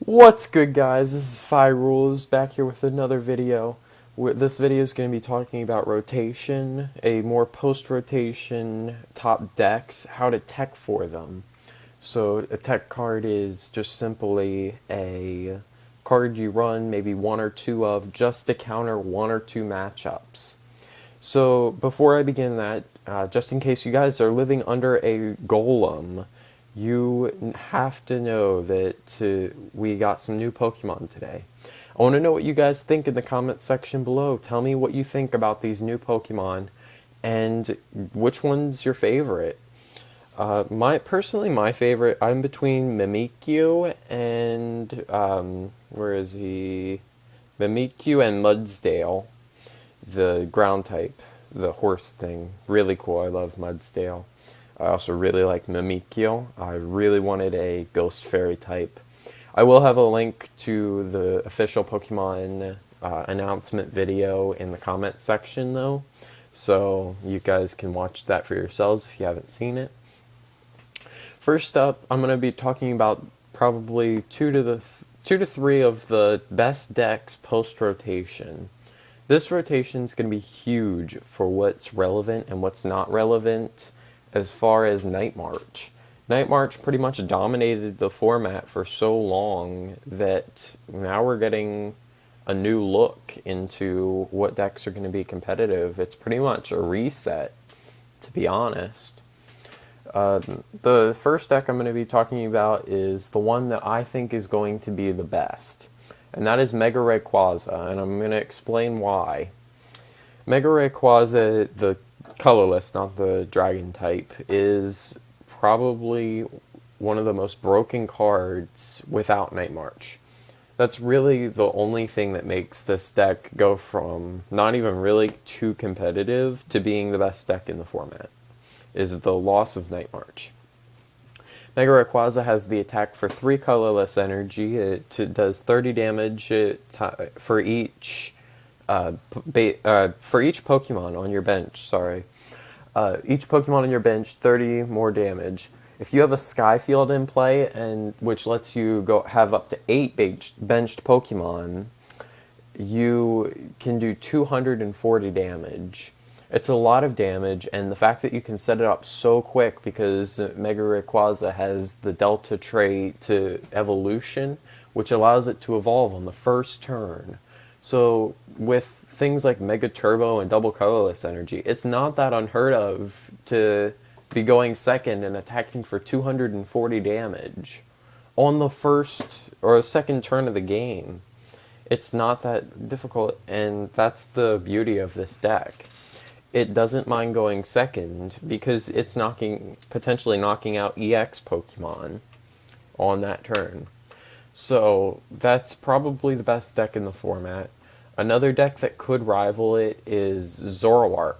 What's good, guys? This is Rules back here with another video. This video is going to be talking about rotation, a more post-rotation top decks, how to tech for them. So a tech card is just simply a card you run maybe one or two of just to counter one or two matchups. So before I begin that, just in case you guys are living under a golem, you have to know that we got some new Pokemon today. I want to know what you guys think in the comment section below. Tell me what you think about these new Pokemon and which one's your favorite. My favorite, I'm between Mimikyu and where is he? Mimikyu and Mudsdale, the ground type, the horse thing. Really cool. I love Mudsdale. I also really like Mimikyu. I really wanted a Ghost Fairy type. I will have a link to the official Pokemon announcement video in the comment section, though, so you guys can watch that for yourselves if you haven't seen it. First up, I'm going to be talking about probably two to three of the best decks post-rotation. This rotation is going to be huge for what's relevant and what's not relevant as far as Night March. Night March pretty much dominated the format for so long that now we're getting a new look into what decks are going to be competitive. It's pretty much a reset, to be honest. The first deck I'm going to be talking about is the one that I think is going to be the best, and that is Mega Rayquaza, and I'm going to explain why. Mega Rayquaza, the colorless, not the dragon type, is probably one of the most broken cards without Night March. That's really the only thing that makes this deck go from not even really too competitive to being the best deck in the format, is the loss of Night March. Mega Rayquaza has the attack for 3 colorless energy. It does 30 damage for each Pokemon on your bench. Each Pokemon on your bench, 30 more damage. If you have a Sky Field in play, and which lets you go have up to 8 benched Pokemon, you can do 240 damage. It's a lot of damage, and the fact that you can set it up so quick because Mega Rayquaza has the Delta trait to evolution, which allows it to evolve on the first turn. So with things like Mega Turbo and Double Colorless Energy, it's not that unheard of to be going second and attacking for 240 damage on the first or second turn of the game. It's not that difficult, and that's the beauty of this deck. It doesn't mind going second because it's potentially knocking out EX Pokemon on that turn. So that's probably the best deck in the format. Another deck that could rival it is Zoroark.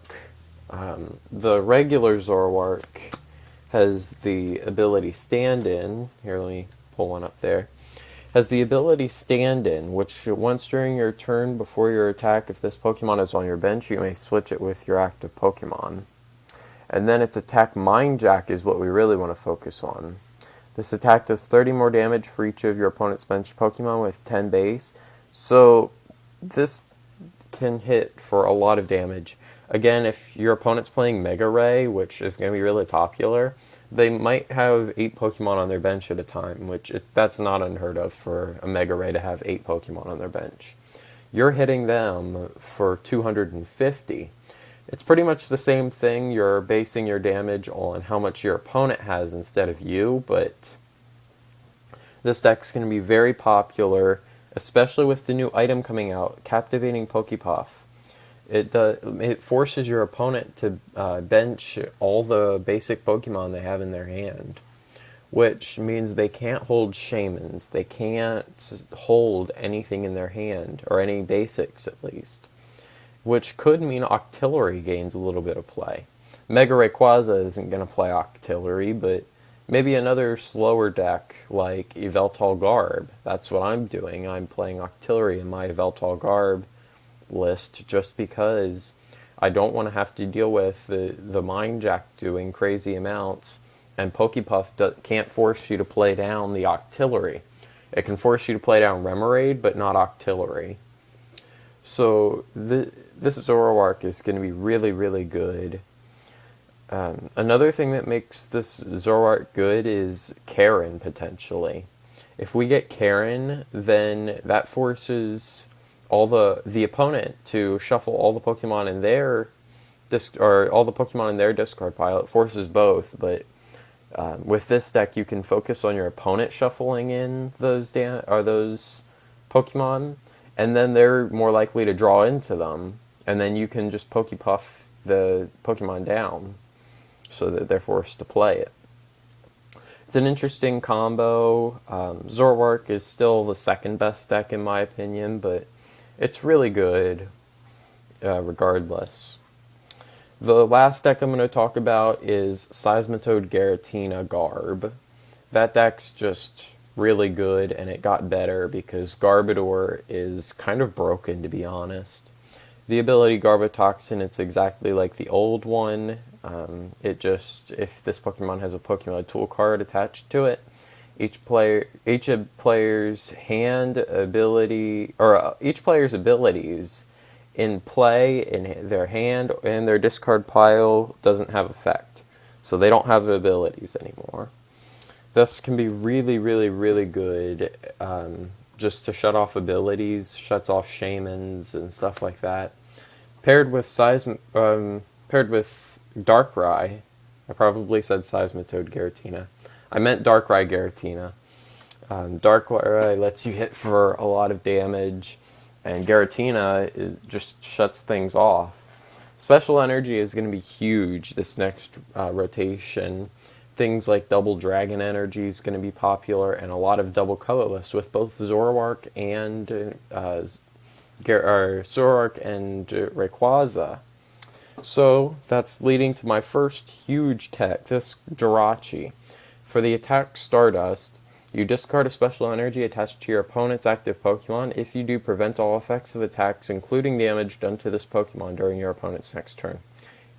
The regular Zoroark has the ability Stand-In. Here, let me pull one up there. Has the ability Stand-In, which once during your turn before your attack, if this Pokemon is on your bench, you may switch it with your active Pokemon. And then its attack Mind Jack is what we really want to focus on. This attack does 30 more damage for each of your opponent's bench Pokemon with 10 base. So this can hit for a lot of damage. Again, if your opponent's playing Mega Ray, which is going to be really popular, they might have 8 Pokemon on their bench at a time, that's not unheard of for a Mega Ray to have 8 Pokemon on their bench. You're hitting them for 250. It's pretty much the same thing. You're basing your damage on how much your opponent has instead of you, but this deck's going to be very popular, especially with the new item coming out, Captivating Pokepuff. It forces your opponent to bench all the basic Pokemon they have in their hand, which means they can't hold Shaymins. They can't hold anything in their hand, or any basics at least, which could mean Octillery gains a little bit of play. Mega Rayquaza isn't going to play Octillery, but maybe another slower deck like Yveltal Garb. That's what I'm doing. I'm playing Octillery in my Yveltal Garb list just because I don't want to have to deal with the Mind Jack doing crazy amounts, and Pokepuff can't force you to play down the Octillery. It can force you to play down Remoraid, but not Octillery. So this Zoroark is going to be really, really good. Another thing that makes this Zoroark good is Karen, potentially. If we get Karen, then that forces all the opponent to shuffle all the Pokemon in their all the Pokemon in their discard pile. It forces both, but with this deck, you can focus on your opponent shuffling in those Pokemon, and then they're more likely to draw into them, and then you can just Pokepuff the Pokemon down, so that they're forced to play it. It's an interesting combo. Zoroark is still the second best deck in my opinion, but it's really good regardless. The last deck I'm going to talk about is Seismitoad Giratina Garb. That deck's just really good, and it got better because Garbodor is kind of broken, to be honest. The ability Garbotoxin, it's exactly like the old one. If this Pokemon has a Pokemon tool card attached to it, each player's abilities in play in their hand and their discard pile doesn't have effect. So they don't have the abilities anymore. This can be really, really, really good just to shut off abilities, shuts off Shamans and stuff like that. Paired with Darkrai, I probably said Seismitoad Giratina. I meant Darkrai Giratina. Darkrai lets you hit for a lot of damage, and Giratina just shuts things off. Special Energy is going to be huge this next rotation. Things like Double Dragon Energy is going to be popular, and a lot of double colorless with both Zoroark and Rayquaza. So that's leading to my first huge tech, this Jirachi. For the attack Stardust, you discard a special energy attached to your opponent's active Pokemon. If you do, prevent all effects of attacks, including damage done to this Pokemon during your opponent's next turn.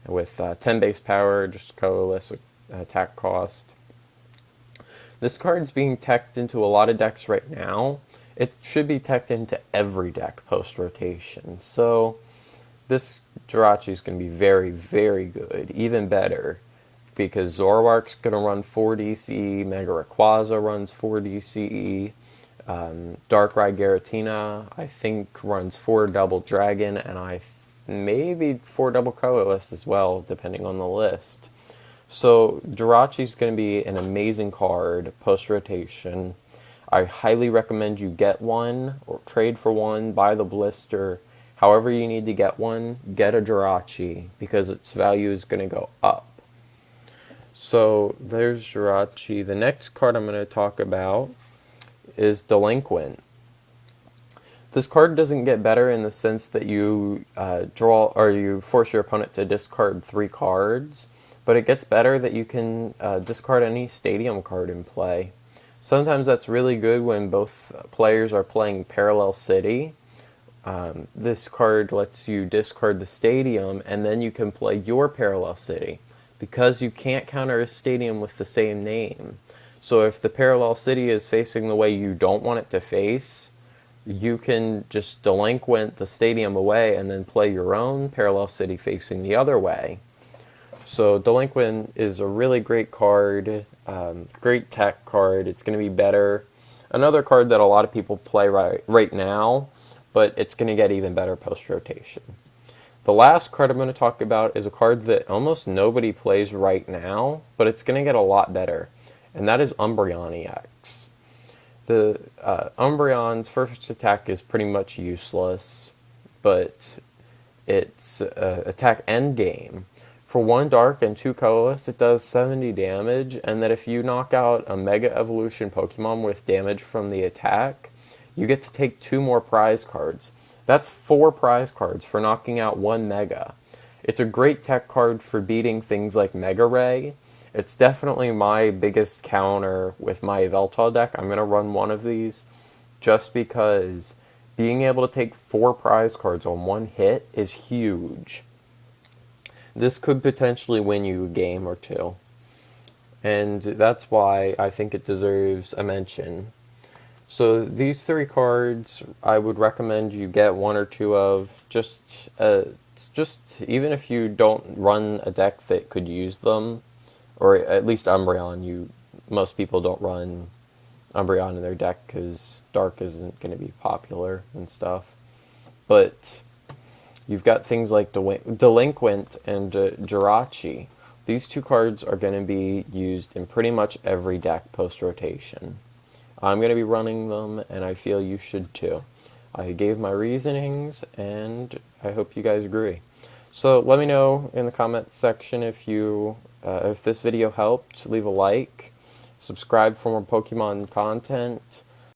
With 10 base power, just colorless attack cost. This card's being teched into a lot of decks right now. It should be teched into every deck post-rotation. So this Jirachi is going to be very, very good, even better, because Zoroark's going to run 4 DCE, Mega Rayquaza runs 4 DCE, Darkrai Giratina, I think, runs 4 Double Dragon, and maybe 4 Double Colorless as well, depending on the list. So Jirachi's going to be an amazing card post-rotation. I highly recommend you get one, or trade for one, buy the blister. However you need to get one, get a Jirachi, because its value is going to go up. So there's Jirachi. The next card I'm going to talk about is Delinquent. This card doesn't get better in the sense that you you force your opponent to discard 3 cards, but it gets better that you can discard any stadium card in play. Sometimes that's really good when both players are playing Parallel City. This card lets you discard the stadium, and then you can play your Parallel City, because you can't counter a stadium with the same name. So if the Parallel City is facing the way you don't want it to face, you can just Delinquent the stadium away and then play your own Parallel City facing the other way. So Delinquent is a really great card, great tech card. It's going to be better. Another card that a lot of people play right now, but it's going to get even better post-rotation. The last card I'm going to talk about is a card that almost nobody plays right now, but it's going to get a lot better, and that is Umbreon EX. The Umbreon's first attack is pretty much useless, but its attack endgame. For 1 dark and 2 colorless, it does 70 damage, and that if you knock out a Mega Evolution Pokemon with damage from the attack, you get to take 2 more prize cards. That's 4 prize cards for knocking out 1 Mega. It's a great tech card for beating things like Mega Ray. It's definitely my biggest counter with my Yveltal deck. I'm going to run one of these just because being able to take 4 prize cards on 1 hit is huge. This could potentially win you a game or 2. And that's why I think it deserves a mention. So these three cards, I would recommend you get one or two of. Just even if you don't run a deck that could use them, or at least Umbreon. Most people don't run Umbreon in their deck because Dark isn't going to be popular and stuff. But you've got things like Delinquent and Jirachi. These two cards are going to be used in pretty much every deck post-rotation. I'm going to be running them, and I feel you should too. I gave my reasonings, and I hope you guys agree. So let me know in the comments section if this video helped. Leave a like, subscribe for more Pokemon content,